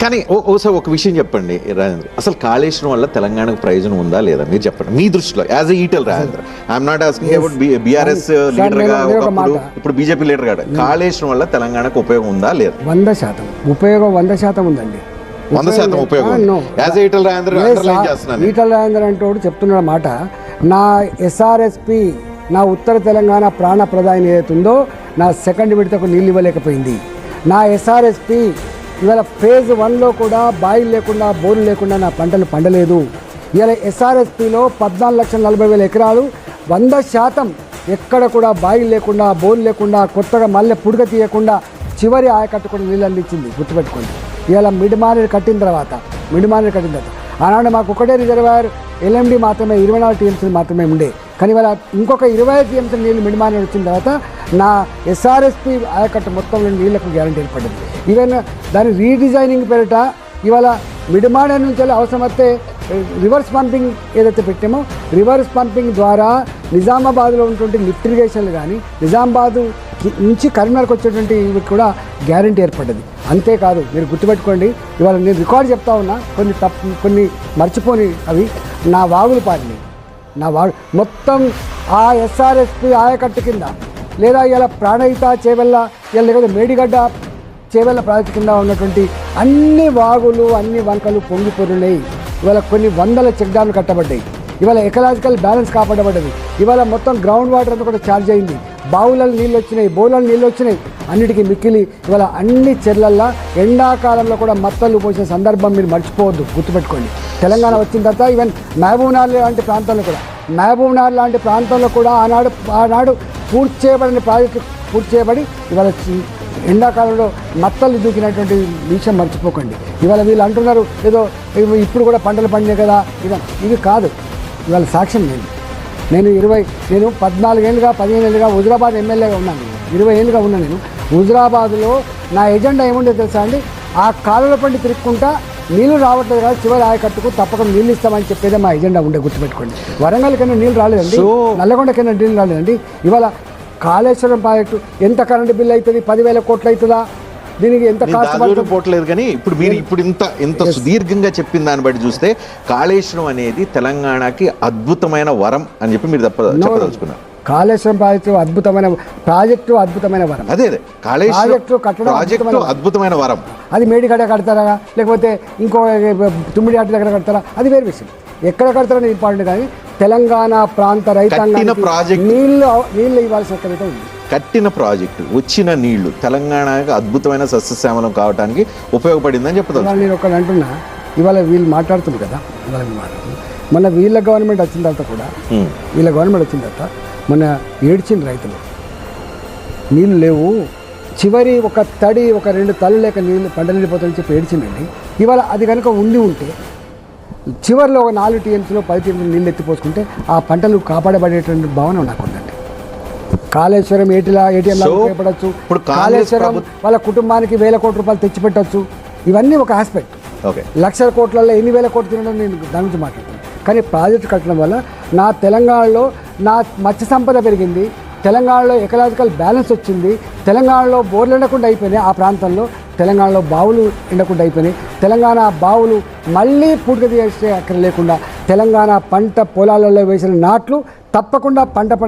కానీ ఓసారి ఒక విషయం చెప్పండి రాజేంద్ర, అసలు కాళేశ్వరం వల్ల తెలంగాణకు ప్రయోజనం ఉందా లేదా మీరు చెప్పండి మీ దృష్టిలో as a Eatala Rajendra. I'm not asking about BRS leader గా ఒకప్పుడు, ఇప్పుడు బీజేపీ లీడర్ గా. కాళేశ్వరం వల్ల తెలంగాణకు ఉపయోగం ఉందా లేదా? 100% ఉపయోగం, 100% ఉందండి. 100% ఉపయోగం. As a Eatala Rajendra underline చేస్తున్నాను. ఈటెల్ రాజేంద్ర అంటే చెప్తున్న మాట, నా ఎస్ఆర్ఎస్పి, నా ఉత్తర తెలంగాణ ప్రాణ ప్రధాని ఏదైతుందో నా సెకండ్ విడతకు నీళ్ళు ఇవ్వలేకపోయింది. నా ఎస్ఆర్ఎస్పి ఇవాళ ఫేజ్ 1లో కూడా బాయిలు లేకుండా, బోర్లు లేకుండా నా పంటలు పండలేదు. ఇవాళ ఎస్ఆర్ఎస్పిలో 14,40,000 ఎకరాలు 100% ఎక్కడ కూడా బాయిలు లేకుండా, బోర్లు లేకుండా, కొత్తగా మళ్ళీ పుడక తీయకుండా చివరి ఆయకట్టు కూడా నీళ్ళు అందించింది. గుర్తుపెట్టుకోండి. ఇవాళ మిడ్ మానేరు కట్టిన తర్వాత ఆనాడు మాకు ఒకటే రిజర్వాయర్ ఎల్ఎండి మాత్రమే 24 టీఎంసీ మాత్రమే ఉండే. కానీ ఇవాళ ఇంకొక 25 టీఎంసీ నీళ్ళు మిడ్ మానేరు వచ్చిన తర్వాత నా ఎస్ఆర్ఎస్పి ఆయకట్టు మొత్తంలో నీళ్లకు గ్యారంటీ ఏర్పడింది. ఈవెన్ దాని రీడిజైనింగ్ పేరిట ఇవాళ మిడ్ మానేరు నుంచి అవసరం వస్తే రివర్స్ పంపింగ్ ఏదైతే పెట్టామో, రివర్స్ పంపింగ్ ద్వారా నిజామాబాద్లో ఉన్నటువంటి లిఫ్ట్ ఇరిగేషన్లు కానీ, నిజామాబాద్ నుంచి కరీంనగర్కి వచ్చేటువంటి కూడా గ్యారంటీ ఏర్పడ్డది. అంతేకాదు, మీరు గుర్తుపెట్టుకోండి, ఇవాళ నేను రికార్డు చెప్తా ఉన్నా, కొన్ని మర్చిపోని అవి నా వాగులు పాడినాయి. నా వాగు మొత్తం ఆ ఎస్ఆర్ఎస్పి ఆయకట్టు కింద, లేదా ఇలా ప్రాణహిత చేవెళ్ళ, ఇలా లేకపోతే మేడిగడ్డ చేవెళ్ళ ప్రాజెక్టు కింద ఉన్నటువంటి అన్ని వాగులు, అన్ని వంకలు పొంగి పొరున్నాయి. ఇవాళ కొన్ని వందల చెక్ డ్యామ్లు కట్టబడ్డాయి. ఇవాళ ఎకలాజికల్ బ్యాలెన్స్ కాపాడబడ్డది. ఇవాళ మొత్తం గ్రౌండ్ వాటర్ అంతా కూడా ఛార్జ్ అయింది. బావులలో నీళ్ళు వచ్చినాయి, బోర్లలో నీళ్ళు వచ్చినాయి. అన్నిటికీ మిక్కిలి ఇవాళ అన్ని చెర్లల్లో ఎండాకాలంలో కూడా మత్తలు పోసిన సందర్భం మీరు మర్చిపోవద్దు. గుర్తుపెట్టుకోండి. తెలంగాణ వచ్చిన తర్వాత ఈవెన్ మహబూబ్నగర్ లాంటి ప్రాంతంలో కూడా ఆనాడు పూర్తి చేయబడిన ప్రాజెక్టు పూర్తి చేయబడి ఇవాళ ఎండాకాలంలో మత్తలు దూకినటువంటి విషయం మర్చిపోకండి. ఇవాళ వీళ్ళు అంటున్నారు ఏదో ఇప్పుడు కూడా పంటలు పండినాయి కదా, ఇవి కాదు. ఇవాళ సాక్ష్యం నేను 14 ఏళ్ళుగా 15 ఏళ్ళుగా హుజురాబాద్ ఎమ్మెల్యేగా ఉన్నాను. 20 ఏళ్ళుగా ఉన్నాను నేను హుజురాబాద్లో. నా ఎజెండా ఏముండే తెలుసా అండి? ఆ కాలువల పండి తిరుక్కుంటా నీళ్లు రావట్లేదు కదా, చివరి ఆయకట్టుకు తప్పకుండా నీళ్ళు ఇస్తామని చెప్పేదే మా ఎజెండా ఉండే. గుర్తుపెట్టుకోండి. వరంగల్ కన్నా నీళ్ళు రాలేదండి, నల్లగొండ కన్నా నీళ్ళు రాలేదండి. ఇవాళ కాళేశ్వరం ప్రాజెక్టు ఎంత కరెంటు బిల్లు అవుతుంది? 10,000 కోట్లు అవుతుందా? దీనికి ఎంత కాస్ట్ పోవట్లేదు. కానీ ఇప్పుడు ఇంత సుదీర్ఘంగా చెప్పిన దాన్ని బట్టి చూస్తే కాళేశ్వరం అనేది తెలంగాణకి అద్భుతమైన వరం అని చెప్పి మీరు చెప్పదలుచుకున్నారు. కాళేశ్వరం ప్రాజెక్టు అద్భుతమైన వరం. అదే ప్రాజెక్టు అద్భుతమైన వరం. అది మేడిగడ్డ కడతారా, లేకపోతే ఇంకో తుమ్మిడి అట్టు దగ్గర కడతారా, అది వేరే విషయం. ఎక్కడ కడతారని ఇంపార్టెంట్. కానీ తెలంగాణ ప్రాంత రైతాంగానికి నీళ్ళు ఇవ్వాల్సిన ఎక్కడైతే ఉంది. కట్టిన ప్రాజెక్టు, వచ్చిన నీళ్లు తెలంగాణకి అద్భుతమైన సస్యశ్యామలం కావడానికి ఉపయోగపడిందని చెప్తాను. నేను ఒకటి అంటున్నా, ఇవాళ వీళ్ళు మాట్లాడుతుంది కదా, మొన్న వీళ్ళ గవర్నమెంట్ వచ్చిన తర్వాత మొన్న ఏడ్చింది రైతులు, నీళ్ళు లేవు, చివరి ఒక తడి, ఒక 2 తల్లు లేక నీళ్ళు పంటలు వెళ్ళిపోతాయని చెప్పి ఏడ్చిందండి. ఇవాళ అది కనుక ఉంటే చివరిలో ఒక 4 టీఎంసీలో 10 టీఎంసీలో నీళ్ళు ఎత్తిపోసుకుంటే ఆ పంటలు కాపాడబడేటువంటి భావన నాకు ఉందండి. కాళేశ్వరం ఏటీఎంలా ఉపయోగపడవచ్చు. కాళేశ్వరం వాళ్ళ కుటుంబానికి 1,000 కోట్ల రూపాయలు తెచ్చిపెట్టవచ్చు. ఇవన్నీ ఒక ఆస్పెక్ట్. లక్షల కోట్లలో ఎన్ని 1,000 కోట్లు తినడం నేను దాని గురించి మాట్లాడుతున్నాను. కానీ ప్రాజెక్టు కట్టడం వల్ల నా తెలంగాణలో నా మత్స్య సంపద పెరిగింది, తెలంగాణలో ఎకలాజికల్ బ్యాలెన్స్ వచ్చింది, తెలంగాణలో బోర్లు ఎండకుండా అయిపోయినాయి, ఆ ప్రాంతంలో తెలంగాణలో బావులు ఎండకుండా అయిపోయినాయి, తెలంగాణ బావులు మళ్ళీ పూర్తి చేసే అక్కడ లేకుండా తెలంగాణ పంట పొలాలలో వేసిన నాట్లు తప్పకుండా పంట